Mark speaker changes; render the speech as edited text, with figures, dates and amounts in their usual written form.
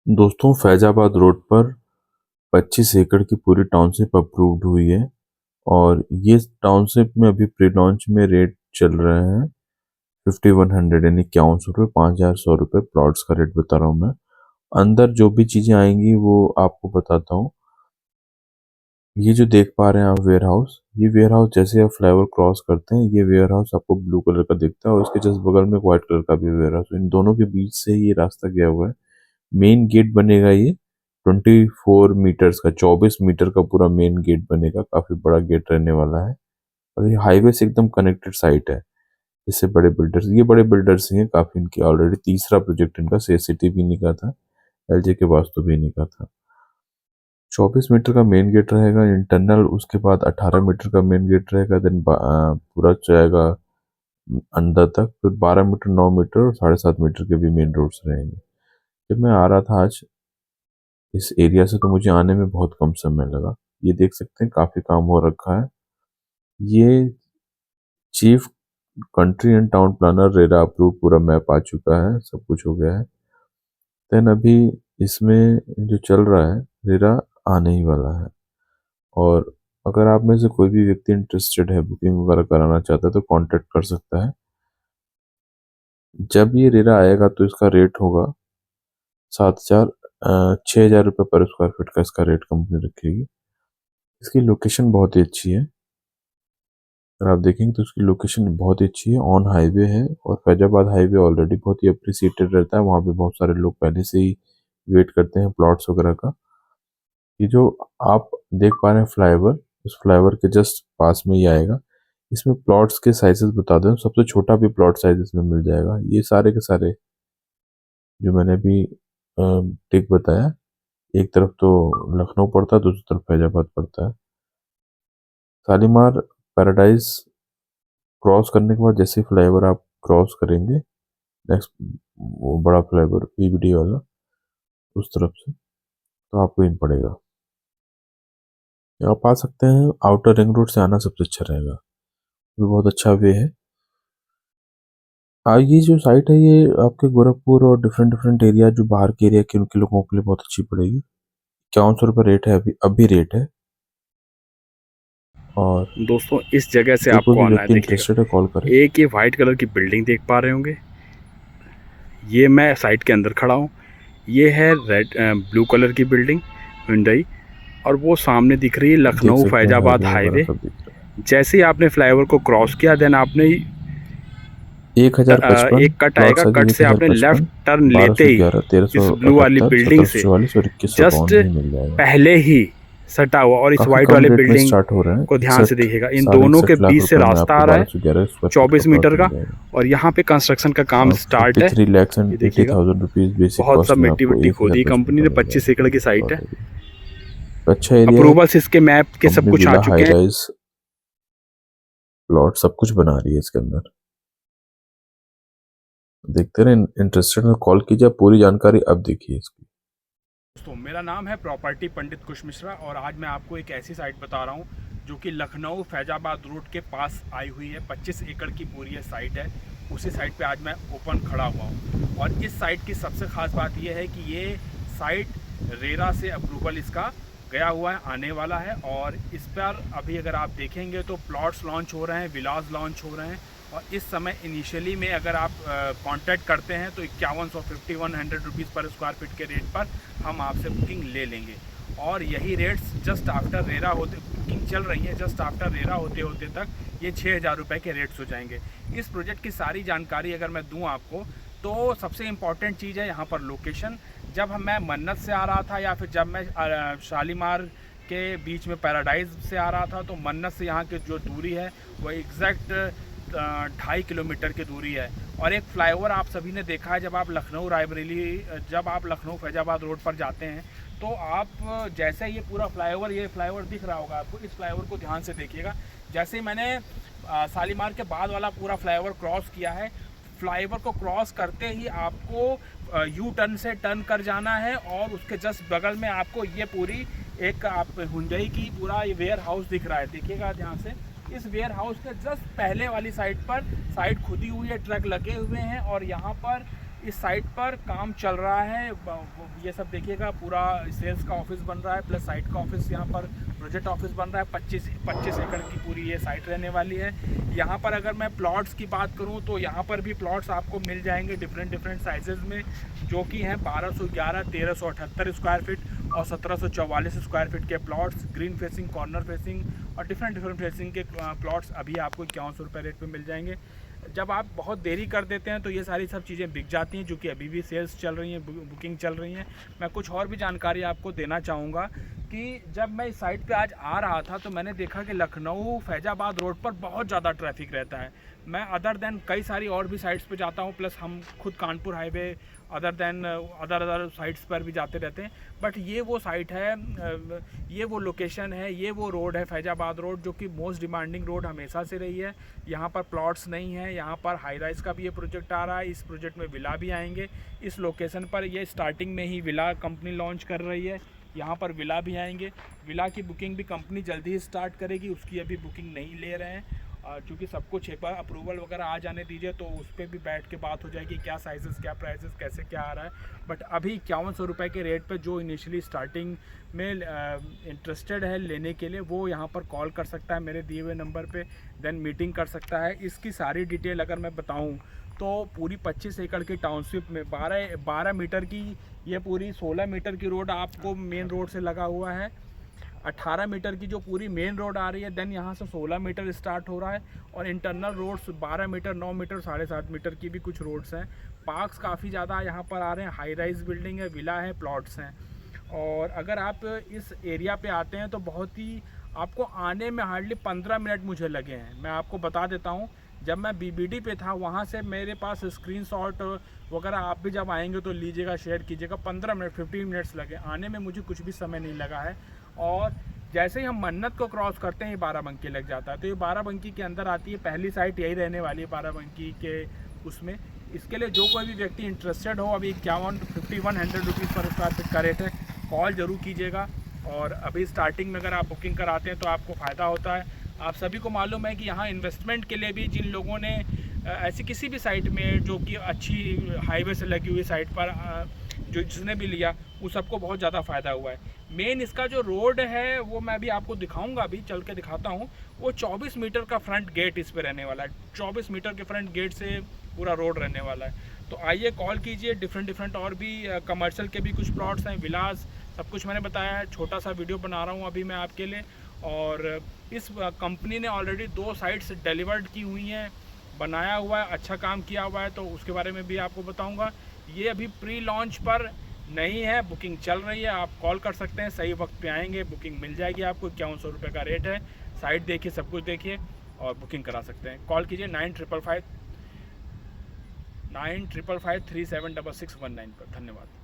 Speaker 1: दोस्तों फैजाबाद रोड पर 25 एकड़ की पूरी टाउनशिप अप्रूव्ड हुई है और ये टाउनशिप में अभी प्री लॉन्च में रेट चल रहे हैं 5100 यानी 5100 रुपये 5100 रुपये प्लॉट्स का रेट बता रहा हूँ मैं। अंदर जो भी चीजें आएंगी वो आपको बताता हूँ। ये जो देख पा रहे हैं आप वेयर हाउस, ये वेयर हाउस जैसे आप फ्लाईओवर क्रॉस करते हैं ये वेयर हाउस आपको ब्लू कलर का दिखता है और इसके जस्ट बगल में व्हाइट कलर का भी वेयर हाउस, इन दोनों के बीच से ये रास्ता गया हुआ है। मेन गेट बनेगा ये 24 मीटर्स का, 24 मीटर का पूरा मेन गेट बनेगा, काफी बड़ा गेट रहने वाला है और ये हाईवे से एकदम कनेक्टेड साइट है। इससे बड़े बिल्डर्स, ये बड़े बिल्डर्स ही हैं काफी, इनकी ऑलरेडी तीसरा प्रोजेक्ट इनका से सिटी भी नहीं का था, एलजे के वास्तु भी नहीं का था। 24 मीटर का मेन गेट रहेगा इंटरनल, उसके बाद 18 मीटर का मेन गेट रहेगा, देन पूरा जाएगा अंदर तक, फिर 12 मीटर, 9 मीटर और 7.5 मीटर के भी मेन रोड्स रहेंगे। जब मैं आ रहा था आज इस एरिया से तो मुझे आने में बहुत कम समय लगा। ये देख सकते हैं काफी काम हो रखा है। ये chief country and town planner RERA approve पूरा मैप आ चुका है, सब कुछ हो गया है। देन अभी इसमें जो चल रहा है रेरा आने ही वाला है और अगर आप में से कोई भी व्यक्ति इंटरेस्टेड है, बुकिंग वगैरह कराना चाहता है तो कांटेक्ट कर सकता है। जब ये रेरा आएगा तो इसका रेट होगा 6,000 रुपये पर स्क्वायर फीट का इसका रेट कंपनी रखेगी। इसकी लोकेशन बहुत ही अच्छी है, अगर आप देखेंगे तो उसकी लोकेशन बहुत ही अच्छी है, ऑन हाईवे है और फैजाबाद हाईवे ऑलरेडी बहुत ही अप्रिसिएटेड रहता है, वहाँ पे बहुत सारे लोग पहले से ही वेट करते हैं प्लॉट्स वगैरह का। ये जो आप देख पा रहे हैं फ्लाईओवर, इस फ्लाईओवर के जस्ट पास में ही आएगा। इसमें प्लॉट्स के साइजेस बता दें, सबसे छोटा भी प्लॉट साइज इसमें मिल जाएगा। ये सारे के सारे जो मैंने अभी टिक बताया, एक तरफ तो लखनऊ पड़ता है, दूसरी तरफ फैजाबाद पड़ता है। शालीमार पैराडाइज क्रॉस करने के बाद जैसे फ्लाईओवर आप क्रॉस करेंगे, नेक्स्ट वो बड़ा फ्लाईओवर पीवीडी वाला उस तरफ से, तो आपको इन पड़ेगा। आप आ सकते हैं, आउटर रिंग रोड से आना सबसे अच्छा रहेगा, ये बहुत अच्छा वे है। ये जो साइट है ये आपके गोरखपुर और डिफरेंट डिफरेंट एरिया जो बाहर के एरिया के उनके लोगों के लिए बहुत अच्छी पड़ेगी। 5100 रुपये रेट है, अभी रेट है। और
Speaker 2: दोस्तों इस जगह से
Speaker 1: जो कोई
Speaker 2: आपको
Speaker 1: भी
Speaker 2: आना है,
Speaker 1: व्यक्ति
Speaker 2: देखिएगा
Speaker 1: इंटरेस्टेड है कॉल करे।
Speaker 2: एक ये वाइट कलर की बिल्डिंग देख पा रहे होंगे, ये मैं साइट के अंदर खड़ा हूँ। ये है रेड ब्लू कलर की बिल्डिंग हुंडई, और वो सामने दिख रही है
Speaker 1: देख
Speaker 2: लखनऊ
Speaker 1: सकते हैं
Speaker 2: फैजाबाद
Speaker 1: हाईवे वगैरह
Speaker 2: हाईवे।
Speaker 1: सब दिख रहा
Speaker 2: जैसे ही आपने फ्लाईओवर को क्रॉस किया, देन आपने
Speaker 1: है। 1055
Speaker 2: एक कट
Speaker 1: प्लॉट
Speaker 2: आएगा,
Speaker 1: साइज
Speaker 2: कट
Speaker 1: एक
Speaker 2: से
Speaker 1: हजार
Speaker 2: आपने लेफ्ट
Speaker 1: पचपन
Speaker 2: टर्न लेते ही
Speaker 1: 1211 तेरह सौ
Speaker 2: इस ब्लू वाली
Speaker 1: अठहत्तर
Speaker 2: बिल्डिंग
Speaker 1: सत्रह सौ
Speaker 2: से
Speaker 1: चौवालीस और 2100
Speaker 2: जस्ट
Speaker 1: ही मिल जाएगा।
Speaker 2: पहले ही सटा हुआ, और इस
Speaker 1: काफी
Speaker 2: वाइट
Speaker 1: कम
Speaker 2: वाले
Speaker 1: रेट में
Speaker 2: बिल्डिंग
Speaker 1: स्टार्ट हो रहा है,
Speaker 2: को ध्यान से
Speaker 1: 61
Speaker 2: देखिएगा, इन
Speaker 1: साढ़े
Speaker 2: दोनों के
Speaker 1: 61 लाख
Speaker 2: बीच से
Speaker 1: रुपए में
Speaker 2: रास्ता
Speaker 1: आपको
Speaker 2: आ रहा है
Speaker 1: 1211 स्क्वायर फीट का
Speaker 2: 24
Speaker 1: प्लॉट
Speaker 2: मीटर
Speaker 1: मिल
Speaker 2: का,
Speaker 1: जाएगा।
Speaker 2: और यहाँ पे कंस्ट्रक्शन का काम स्टार्ट है।
Speaker 1: 53 लैक्स
Speaker 2: ये
Speaker 1: एंड
Speaker 2: देखिएगा
Speaker 1: 80,000 रुपीज बेसिक
Speaker 2: बहुत सब
Speaker 1: कॉस्ट में
Speaker 2: मिट्टी
Speaker 1: आपको
Speaker 2: विट्टी खोदी
Speaker 1: 1055
Speaker 2: कंपनी
Speaker 1: का
Speaker 2: ने,
Speaker 1: मिल
Speaker 2: 25
Speaker 1: जाएगा
Speaker 2: एकड़ की साइट है।
Speaker 1: प्लॉट। अभी तो अच्छा एरिया है,
Speaker 2: अप्रूवल्स इसके मैप के सब
Speaker 1: कंपनी
Speaker 2: कुछ आ
Speaker 1: विला
Speaker 2: चुके
Speaker 1: हाई
Speaker 2: हैं।
Speaker 1: राइज प्लॉट सब कुछ बना रही है इसके अंदर। देखते रहे, इंटरेस्टेड में कॉल कीजिए, पूरी जानकारी अब देखिए इसकी।
Speaker 2: दोस्तों मेरा नाम है प्रॉपर्टी पंडित कुश मिश्रा, और आज मैं आपको एक ऐसी साइट बता रहा हूँ जो कि लखनऊ फैजाबाद रोड के पास आई हुई है। 25 एकड़ की पूरी ये साइट है, उसी साइट पे आज मैं ओपन खड़ा हुआ हूँ। और इस साइट की सबसे ख़ास बात यह है कि ये साइट रेरा से अप्रूवल इसका गया हुआ है, आने वाला है। और इस पर अभी अगर आप देखेंगे तो प्लॉट्स लॉन्च हो रहे हैं, विलास लॉन्च हो रहे हैं। और इस समय इनिशियली में अगर आप कांटेक्ट करते हैं तो 5100 रुपीज़ पर स्क्वायर फीट के रेट पर हम आपसे बुकिंग ले लेंगे। और यही रेट्स जस्ट आफ्टर रेरा होते, बुकिंग चल रही है, जस्ट आफ्टर रेरा होते होते तक ये 6,000 रुपये के रेट्स हो जाएंगे। इस प्रोजेक्ट की सारी जानकारी अगर मैं दूं आपको, तो सबसे इम्पॉर्टेंट चीज़ है यहाँ पर लोकेशन। जब मैं मन्नत से आ रहा था या फिर जब मैं शालीमार के बीच में पैराडाइज से आ रहा था, तो मन्नत से यहाँ की जो दूरी है वो एग्जैक्ट 2.5 किलोमीटर की दूरी है। और एक फ्लाईओवर आप सभी ने देखा है, जब आप लखनऊ रायबरेली, जब आप लखनऊ फैजाबाद रोड पर जाते हैं तो आप जैसे ये पूरा फ्लाईओवर, ये फ्लाईओवर दिख रहा होगा आपको, इस फ्लाईओवर को ध्यान से देखिएगा। जैसे ही मैंने शालीमार के बाद वाला पूरा फ्लाईओवर क्रॉस किया है, फ्लाईओवर को क्रॉस करते ही आपको यू टर्न से टर्न कर जाना है, और उसके जस्ट बगल में आपको ये पूरी एक आप हुंडई की पूरा ये वेयर हाउस दिख रहा है, देखिएगा ध्यान से। इस वेयर हाउस के जस्ट पहले वाली साइड पर साइड खुदी हुई है, ट्रक लगे हुए हैं, और यहाँ पर इस साइट पर काम चल रहा है। ये सब देखिएगा, पूरा सेल्स का ऑफिस बन रहा है प्लस साइट का ऑफिस, यहाँ पर प्रोजेक्ट ऑफिस बन रहा है। 25 एकड़ की पूरी ये साइट रहने वाली है। यहाँ पर अगर मैं प्लॉट्स की बात करूँ तो यहाँ पर भी प्लॉट्स आपको मिल जाएंगे डिफरेंट साइजेज़ में, जो कि हैं 1211, 1378 स्क्वायर फीट और 1744 स्क्वायर फीट के plots. Green facing, corner facing और डिफरेंट फेसिंग के प्लॉट्स अभी आपको 5100 रुपये रेट पे मिल जाएंगे। जब आप बहुत देरी कर देते हैं तो ये सारी सब चीज़ें बिक जाती हैं, जो कि अभी भी सेल्स चल रही हैं, बुकिंग चल रही हैं। मैं कुछ और भी जानकारी आपको देना चाहूँगा कि जब मैं इस साइट पे आज आ रहा था तो मैंने देखा कि लखनऊ फैजाबाद रोड पर बहुत ज़्यादा ट्रैफिक रहता है। मैं अदर देन कई सारी और भी साइट्स पे जाता हूँ, प्लस हम खुद कानपुर हाईवे अदर साइट्स पर भी जाते रहते हैं, बट ये वो साइट है, ये वो लोकेशन है, ये वो रोड है फैजाबाद रोड, जो कि मोस्ट डिमांडिंग रोड हमेशा से रही है। यहाँ पर प्लॉट्स नहीं है, यहाँ पर हाई राइज का भी ये प्रोजेक्ट आ रहा है। इस प्रोजेक्ट में विला भी आएंगे। इस लोकेशन पर ये स्टार्टिंग में ही विला कंपनी लॉन्च कर रही है। यहाँ पर विला भी आएंगे। विला की बुकिंग भी कंपनी जल्दी ही स्टार्ट करेगी, उसकी अभी बुकिंग नहीं ले रहे हैं, क्योंकि सब कुछ एक बार अप्रूवल वगैरह आ जाने दीजिए तो उस पर भी बैठ के बात हो जाएगी, क्या साइजेस, क्या प्राइसेस, कैसे क्या आ रहा है। बट अभी 5100 रुपये के रेट पे जो इनिशियली स्टार्टिंग में इंटरेस्टेड है लेने के लिए, वो यहाँ पर कॉल कर सकता है मेरे दिए हुए नंबर पे, देन मीटिंग कर सकता है। इसकी सारी डिटेल अगर मैं बताऊँ तो पूरी 25 एकड़ की टाउनशिप में 12 मीटर की ये पूरी 16 मीटर की रोड आपको मेन रोड से लगा हुआ है। 18 मीटर की जो पूरी मेन रोड आ रही है, देन यहाँ से 16 मीटर स्टार्ट हो रहा है और internal roads 12 metre, 9 metre, 7.5 metre की भी कुछ रोड्स हैं। पार्क्स काफ़ी ज़्यादा यहाँ पर आ रहे हैं, हाई राइज बिल्डिंग है, विला है, प्लॉट्स हैं। और अगर आप इस एरिया पे आते हैं तो बहुत ही आपको आने में हार्डली 15 मिनट मुझे लगे हैं। मैं आपको बता देता हूँ, जब मैं बीबीडी पे था वहाँ से मेरे पास स्क्रीनशॉट वगैरह आप भी जब आएंगे तो लीजिएगा, शेयर कीजिएगा। 15 मिनट 15 मिनट्स लगे, आने में मुझे कुछ भी समय नहीं लगा है। और जैसे ही हम मन्नत को क्रॉस करते हैं ये बाराबंकी लग जाता है। तो ये बाराबंकी के अंदर आती है, पहली साइट यही रहने वाली है बाराबंकी के उसमें। इसके लिए जो कोई भी व्यक्ति इंटरेस्टेड हो, अभी 5100 रुपीज़ पर स्क्वायर फीट का रेट है, कॉल ज़रूर कीजिएगा। और अभी स्टार्टिंग में अगर आप बुकिंग कराते हैं तो आपको फ़ायदा होता है। आप सभी को मालूम है कि यहाँ इन्वेस्टमेंट के लिए भी जिन लोगों ने ऐसी किसी भी साइट में जो कि अच्छी हाईवे से लगी हुई साइट पर जो जिसने भी लिया, उस सबको बहुत ज़्यादा फ़ायदा हुआ है। मेन इसका जो रोड है वो मैं भी आपको दिखाऊंगा, अभी चल के दिखाता हूँ। वो 24 मीटर का फ्रंट गेट इस पर रहने वाला है। 24 मीटर के फ्रंट गेट से पूरा रोड रहने वाला है। तो आइए कॉल कीजिए। डिफरेंट और भी कमर्शियल के भी कुछ प्लॉट्स हैं, विलास, सब कुछ मैंने बताया है। छोटा सा वीडियो बना रहा हूँ अभी मैं आपके लिए। और इस कंपनी ने ऑलरेडी 2 साइट्स डिलीवर्ड की हुई हैं, बनाया हुआ है, अच्छा काम किया हुआ है, तो उसके बारे में भी आपको बताऊंगा। ये अभी प्री लॉन्च पर नहीं है, बुकिंग चल रही है। आप कॉल कर सकते हैं, सही वक्त पे आएंगे, बुकिंग मिल जाएगी आपको। 5100 रुपये का रेट है। साइट देखिए, सब कुछ देखिए और बुकिंग करा सकते हैं। कॉल कीजिए 9555 376619 पर। धन्यवाद।